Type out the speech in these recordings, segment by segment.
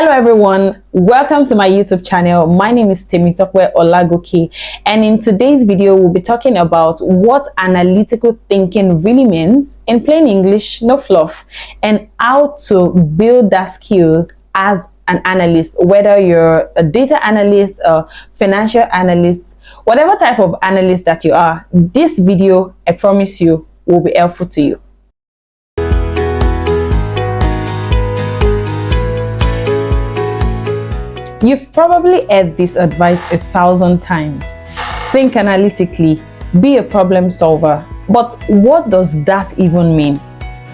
Hello everyone, welcome to my YouTube channel. My name is Temitope Olagoke, and in today's video we'll be talking about what analytical thinking really means, in plain English, no fluff, and how to build that skill as an analyst, whether you're a data analyst, a financial analyst, whatever type of analyst that you are. This video, I promise you, will be helpful to you. You've probably heard this advice 1,000 times. Think analytically, be a problem solver. But what does that even mean?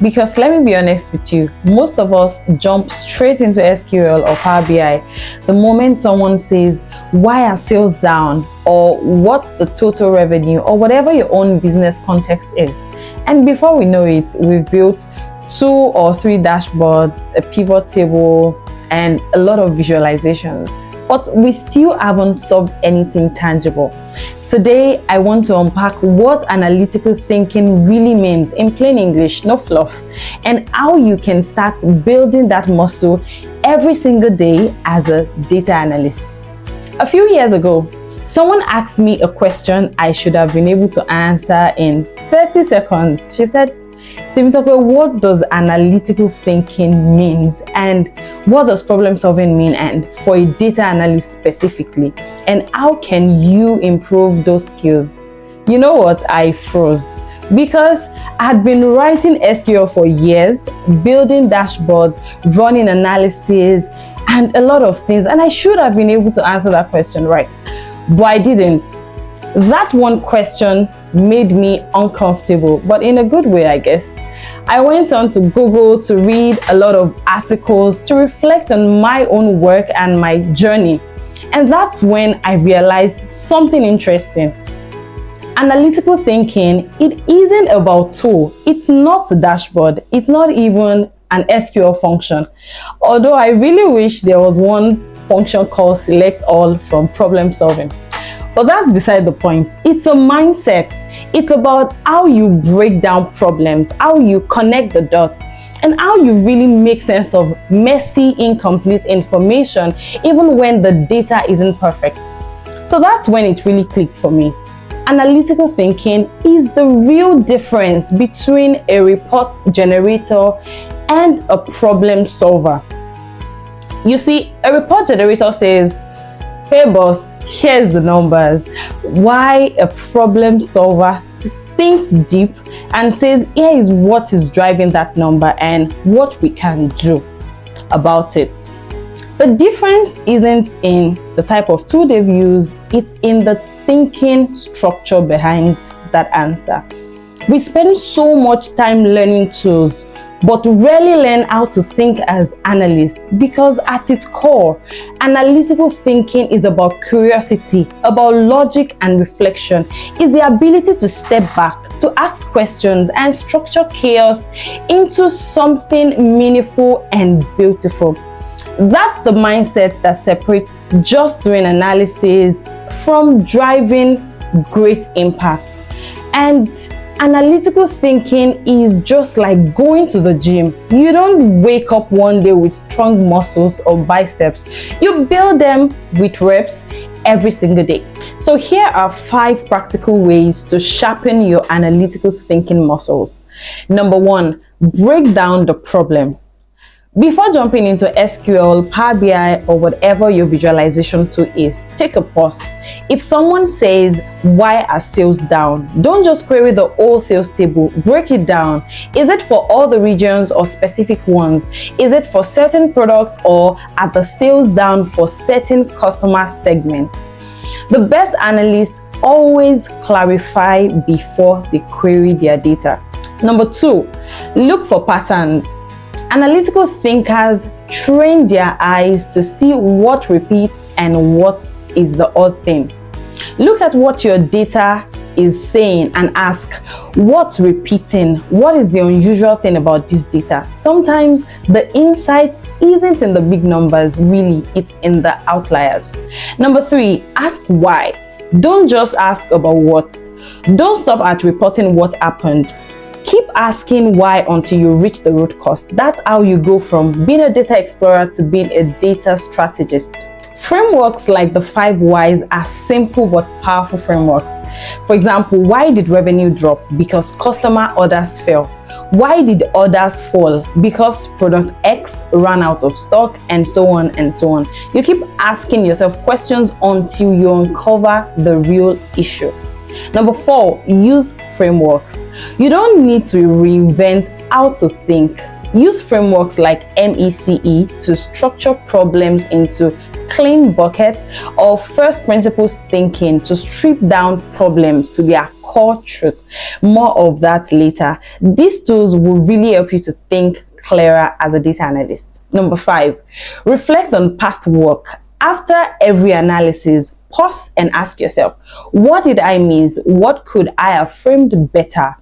Because let me be honest with you, most of us jump straight into SQL or Power BI the moment someone says, why are sales down? Or what's the total revenue? Or whatever your own business context is. And before we know it, we've built 2 or 3 dashboards, a pivot table, and a lot of visualizations, but we still haven't solved anything tangible. Today, I want to unpack what analytical thinking really means, in plain English, no fluff, and how you can start building that muscle every single day as a data analyst. A few years ago, someone asked me a question I should have been able to answer in 30 seconds. She said, Temitope, what does analytical thinking means, and what does problem solving mean, and for a data analyst specifically, and how can you improve those skills? You know what? I froze, because I had been writing SQL for years, building dashboards, running analysis, and a lot of things, and I should have been able to answer that question right, but I didn't. That one question made me uncomfortable, but in a good way, I guess. I went on to Google to read a lot of articles to reflect on my own work and my journey. And that's when I realized something interesting. Analytical thinking, it isn't about tool. It's not a dashboard. It's not even an SQL function. Although I really wish there was one function called select all from problem solving. But that's beside the point. It's a mindset. It's about how you break down problems, how you connect the dots, and how you really make sense of messy, incomplete information, even when the data isn't perfect. So that's when it really clicked for me. Analytical thinking is the real difference between a report generator and a problem solver. You see, a report generator says, hey boss, here's the numbers. Why a problem solver thinks deep and says, here is what is driving that number and what we can do about it. The difference isn't in the type of tool they've used, it's in the thinking structure behind that answer. We spend so much time learning tools, but rarely learn how to think as analysts, because at its core, analytical thinking is about curiosity, about logic and reflection. It's the ability to step back, to ask questions, and structure chaos into something meaningful and beautiful. That's the mindset that separates just doing analysis from driving great impact. And analytical thinking is just like going to the gym. You don't wake up one day with strong muscles or biceps. You build them with reps every single day. So here are 5 practical ways to sharpen your analytical thinking muscles. Number 1, break down the problem. Before jumping into SQL, Power BI, or whatever your visualization tool is, take a pause. If someone says, why are sales down? Don't just query the whole sales table, break it down. Is it for all the regions or specific ones? Is it for certain products, or are the sales down for certain customer segments? The best analysts always clarify before they query their data. Number 2, look for patterns. Analytical thinkers train their eyes to see what repeats and what is the odd thing. Look at what your data is saying and ask, what's repeating? What is the unusual thing about this data? Sometimes the insight isn't in the big numbers, really, it's in the outliers. Number 3, ask why. Don't just ask about what. Don't stop at reporting what happened. Keep asking why until you reach the root cause. That's how you go from being a data explorer to being a data strategist. Frameworks like the 5 whys are simple but powerful frameworks. For example, why did revenue drop? Because customer orders fell. Why did orders fall? Because product X ran out of stock, and so on and so on. You keep asking yourself questions until you uncover the real issue. Number 4, use frameworks. You don't need to reinvent how to think. Use frameworks like MECE to structure problems into clean buckets, or first principles thinking to strip down problems to their core truth. More of that later. These tools will really help you to think clearer as a data analyst. Number 5, reflect on past work. After every analysis, pause and ask yourself, what did I miss? What could I have framed better?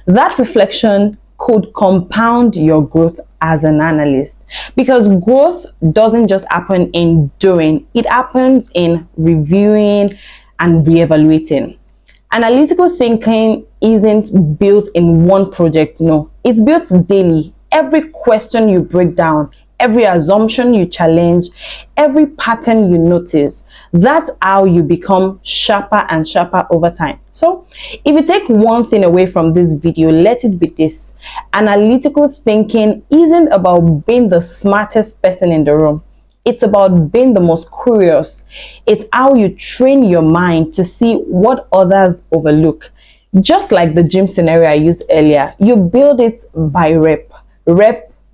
That reflection could compound your growth as an analyst, because growth doesn't just happen in doing, it happens in reviewing and reevaluating. Analytical thinking isn't built in one project, no, it's built daily. Every question you break down, every assumption you challenge, every pattern you notice, that's how you become sharper and sharper over time. So if you take one thing away from this video, let it be this: analytical thinking isn't about being the smartest person in the room. It's about being the most curious. It's how you train your mind to see what others overlook. Just like the gym scenario I used earlier, you build it by rep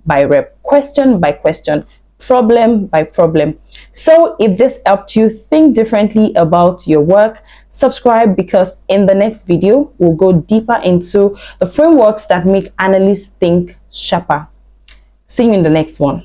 by rep, question by question, problem by problem. So if this helped you think differently about your work, subscribe, because in the next video, we'll go deeper into the frameworks that make analysts think sharper. See you in the next one.